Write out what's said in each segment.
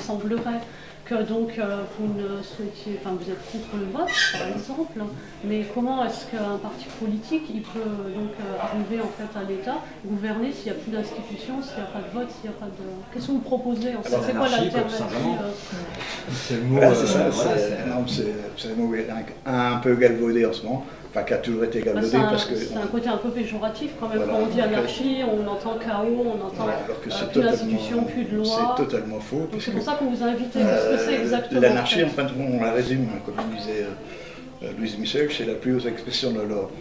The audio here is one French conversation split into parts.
semblerait que donc vous ne souhaitiez, enfin vous êtes contre le vote par exemple, mais comment est-ce qu'un parti politique il peut donc arriver en fait à l'État, gouverner s'il n'y a plus d'institutions, s'il n'y a pas de vote, s'il n'y a pas de... Qu'est-ce que vous proposez en fait? C'est quoi l'alternative? C'est le mot. C'est ça, c'est un mot un peu galvaudé en ce moment. Enfin, qui a toujours été galvaudé parce que... C'est un côté un peu péjoratif quand même, quand on dit anarchie, on entend chaos, on entend plus d'institutions, plus de loi. C'est totalement faux. C'est pour ça qu'on vous a invité, qu'est-ce que c'est exactement? L'anarchie, en fin de compte, on la résume, comme disait Louise Michel, c'est la plus haute expression de l'ordre.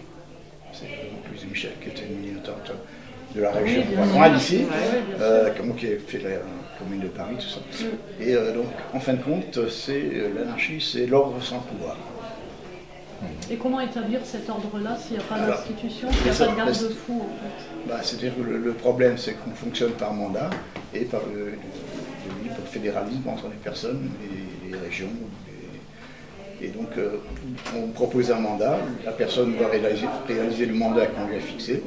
C'est Louise Michel qui était une militante de la région, loin d'ici, qui a fait la commune de Paris, tout ça. Et donc, en fin de compte, l'anarchie, c'est l'ordre sans pouvoir. Et comment établir cet ordre-là s'il n'y a pas d'institution, s'il n'y a pas de garde-fou en fait? C'est-à-dire que le problème, c'est qu'on fonctionne par mandat et par le fédéralisme entre les personnes, les régions. Et donc, on propose un mandat, la personne doit réaliser le mandat qu'on lui a fixé,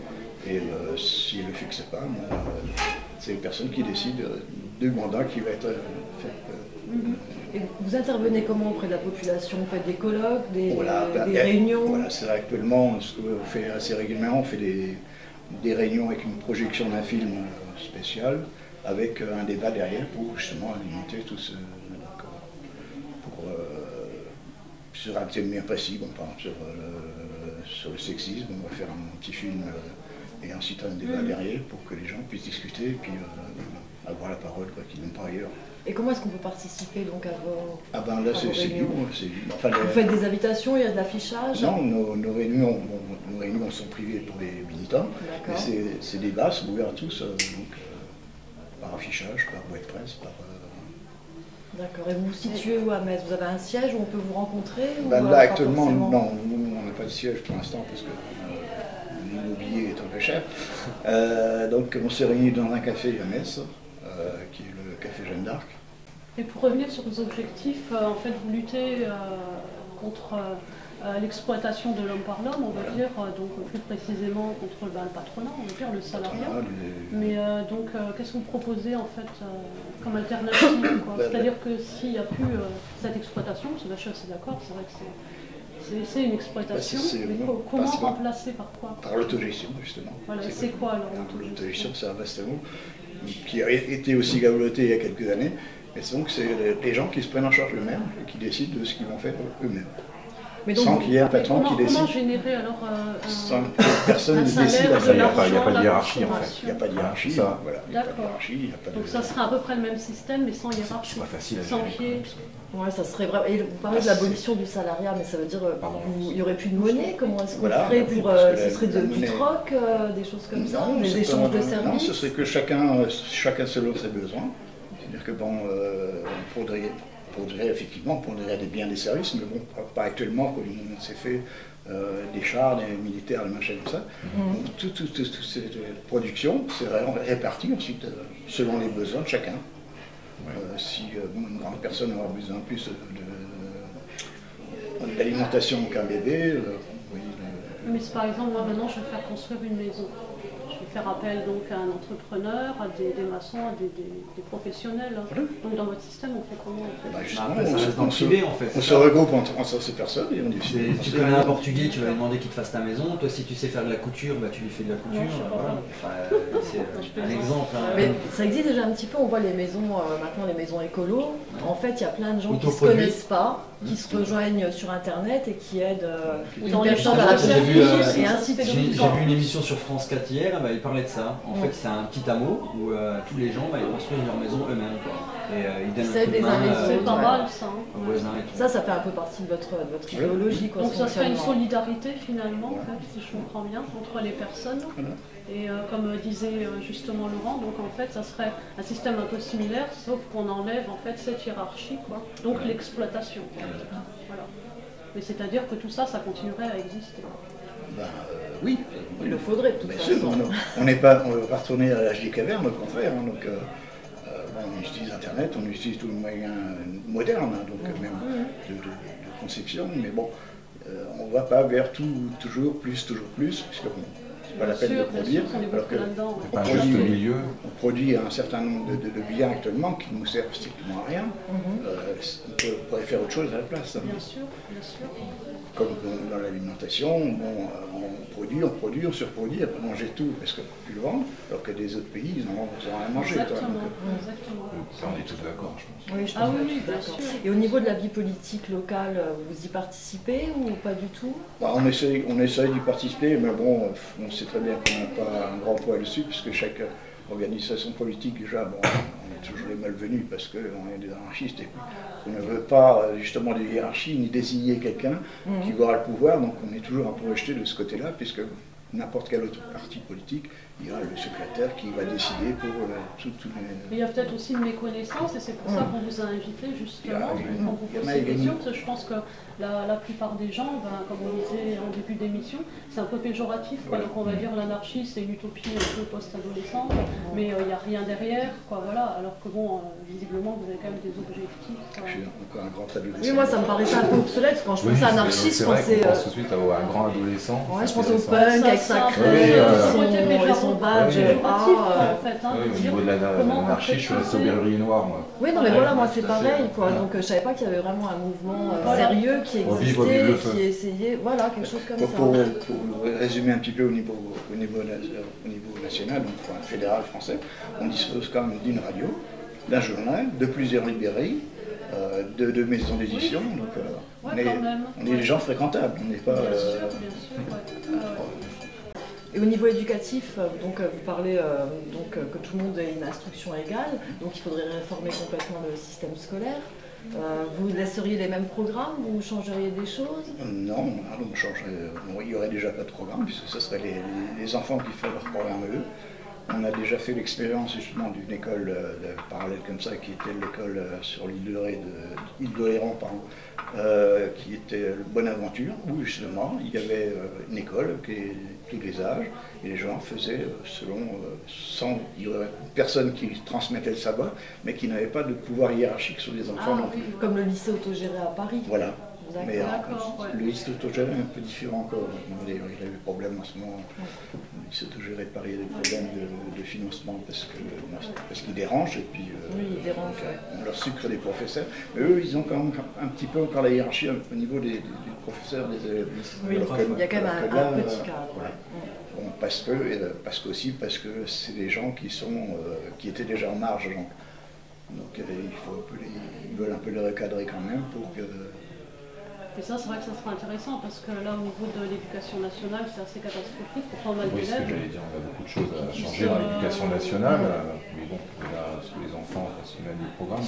et si elle ne le fixe pas, c'est les personnes qui décident du mandat qui va être fait. Et vous intervenez comment auprès de la population? Vous faites des colloques, des réunions? Voilà, c'est actuellement, ce qu'on fait assez régulièrement, on fait des réunions avec une projection d'un film spécial, avec un débat derrière pour justement alimenter tout ce... sur un thème bien précis, par exemple sur le sexisme, on va faire un petit film et ensuite un débat derrière pour que les gens puissent discuter et puis avoir la parole qu'ils n'ont pas ailleurs. Et comment est-ce qu'on peut participer donc à vos là c'est libre. Enfin, vous faites des invitations, il y a de l'affichage? Non, nos réunions sont privées pour les militants, mais ces débats sont ouverts à tous, par affichage, par voie de presse, par... D'accord, et vous vous situez où à Metz? Vous avez un siège où on peut vous rencontrer là actuellement, non, on n'a pas de siège pour l'instant parce que l'immobilier est un peu cher. Donc on s'est réunis dans un café à Metz, qui est le café Jeanne d'Arc. Et pour revenir sur vos objectifs, en fait vous luttez contre l'exploitation de l'homme par l'homme, on va dire, donc plus précisément contre le patronat, on va dire le salariat. Mais donc qu'est-ce que vous proposez en fait comme alternative? C'est-à-dire que s'il n'y a plus cette exploitation, parce que là, je suis assez d'accord, c'est vrai que c'est une exploitation, mais comment remplacer par quoi? Par l'autogestion, justement. Voilà, c'est quoi alors l'autogestion? C'est un vaste mot qui a été aussi galvaudé il y a quelques années, mais donc c'est les gens qui se prennent en charge eux-mêmes et qui décident de ce qu'ils vont faire eux-mêmes. Sans qu'il y ait un patron qui décide. Comment générer alors sans que personne ne décide. Il n'y a pas de hiérarchie en fait. Il n'y a pas de hiérarchie. D'accord. Donc ça serait à peu près le même système mais sans hiérarchie. C'est pas facile à sans pied. Ouais, ça serait vraiment. Et vous parlez de l'abolition du salariat, mais ça veut dire il n'y aurait plus de monnaie? Comment est-ce qu'on ferait pour. Ce serait du troc, des choses comme ça, des échanges de services? Non, ce serait que chacun selon ses besoins. C'est-à-dire que bon, on faudrait effectivement des biens, des services, mais bon, pas actuellement, comme on s'est fait des chars, des militaires, des machins comme ça. Donc toute cette production serait répartie ensuite selon les besoins de chacun. Si une grande personne aura besoin plus d'alimentation qu'un bébé, mais si par exemple, moi maintenant je vais faire construire une maison. Je vais faire appel donc à un entrepreneur, à des maçons, à des professionnels. Donc dans votre système, on fait comment en fait? Justement, on se regroupe entre ces personnes et on dit... Tu connais un Portugais, tu vas lui demander qu'il te fasse ta maison. Toi, si tu sais faire de la couture, tu lui fais de la couture. C'est un exemple. Mais ça existe déjà un petit peu, on voit les maisons, maintenant les maisons écolo. En fait, il y a plein de gens qui ne se connaissent pas, qui se rejoignent sur Internet et qui aident une personne à la et ainsi de suite. J'ai vu une émission sur France 4 hier, il parlait de ça. En fait, c'est un petit hameau où tous les gens ils construisent leur maison eux-mêmes. Et ils donnent un coup de main c'est pas mal ça. Ça fait un peu partie de votre idéologie. Donc ça serait une solidarité finalement, en fait, si je comprends bien, entre les personnes. Et comme disait justement Laurent, donc en fait ça serait un système un peu similaire, sauf qu'on enlève en fait cette hiérarchie, donc l'exploitation. Voilà. Mais c'est-à-dire que tout ça, ça continuerait à exister. Oui, il le faudrait de toute façon. On ne va pas retourner à l'âge des cavernes, au contraire. On utilise Internet, on utilise tous les moyens modernes, donc même de conception, mais bon, on ne va pas vers toujours plus, puisque c'est pas la peine de produire. Alors que on produit un certain nombre de biens actuellement qui nous servent strictement à rien. On pourrait faire autre chose à la place. Hein. Bien sûr, bien sûr. Comme dans l'alimentation, on surproduit, après manger tout parce qu'on ne peut plus le vendre, alors que des autres pays, ils n'ont rien à manger. Exactement. Ça, on est tous d'accord, je pense. Oui, je pense oui, bien sûr. Et au niveau de la vie politique locale, vous y participez ou pas du tout? On essaye d'y participer, mais bon, on sait très bien qu'on n'a pas un grand poids dessus, puisque chaque organisation politique, déjà, bon, on est toujours les malvenus parce qu'on est des anarchistes et on ne veut pas justement de hiérarchie ni désigner quelqu'un qui aura le pouvoir, donc on est toujours un peu rejeté de ce côté-là, puisque n'importe quel autre parti politique, il y a le secrétaire qui va décider pour tout les... Il y a peut-être aussi une méconnaissance et c'est pour ça qu'on vous a invité justement quand vous posez ces questions, parce que je pense que la plupart des gens, comme on disait en début d'émission, c'est un peu péjoratif, quoi. Donc on va dire l'anarchie c'est une utopie un peu post-adolescente, mais il n'y a rien derrière, quoi, voilà. Alors que bon, visiblement vous avez quand même des objectifs. Je suis encore un grand adolescent. Oui, moi ça me paraissait un peu obsolète quand je pensais à anarchie, je pensais... pense tout de suite à un grand adolescent. Ouais, je pensais au punk avec sa crête et son badge. Au niveau de l'anarchie, je suis resté au Berrurier Noir, moi. Oui, non mais voilà, moi c'est pareil, quoi. Donc je savais pas qu'il y avait vraiment un mouvement sérieux qui existait, qui essayait, voilà, quelque chose comme ça. Pour résumer un petit peu au niveau national, donc fédéral français, on dispose quand même d'une radio, d'un journal, de plusieurs librairies, de maisons d'édition, donc on est des gens fréquentables, on n'est pas... Bien sûr. Et au niveau éducatif, donc vous parlez que tout le monde ait une instruction égale, donc il faudrait réformer complètement le système scolaire. Vous laisseriez les mêmes programmes, vous changeriez des choses? Non, on changerait. Il n'y aurait déjà pas de programme, puisque ce seraient les enfants qui font leur programme eux. On a déjà fait l'expérience justement d'une école parallèle comme ça, qui était l'école sur l'île de Léron, qui était le Bonaventure, où justement il y avait une école qui est tous les âges, et les gens faisaient il y aurait personne qui transmettait le savoir, mais qui n'avait pas de pouvoir hiérarchique sur les enfants non plus. Comme le lycée autogéré à Paris. Voilà. Mais le lycée autogéré est un peu différent encore. Il y a des problèmes en ce moment. Le lycée autogéré de Paris, il y a des problèmes de financement parce qu'ils dérangent et puis ils dérangent, on leur sucre des professeurs. Mais eux, ils ont quand même un petit peu encore la hiérarchie au niveau des professeurs, des élèves. Oui, il y a quand même un petit cadre. Voilà. Bon, parce que c'est des gens qui étaient déjà en marge. Donc ils veulent un peu les recadrer quand même pour que... Et ça, c'est vrai que ça sera intéressant parce que là, au niveau de l'éducation nationale, c'est assez catastrophique pour pas mal d'élèves. Oui, c'est ce que j'allais dire, on a beaucoup de choses à changer dans l'éducation nationale, mais bon, là, sur les enfants, on a des programmes.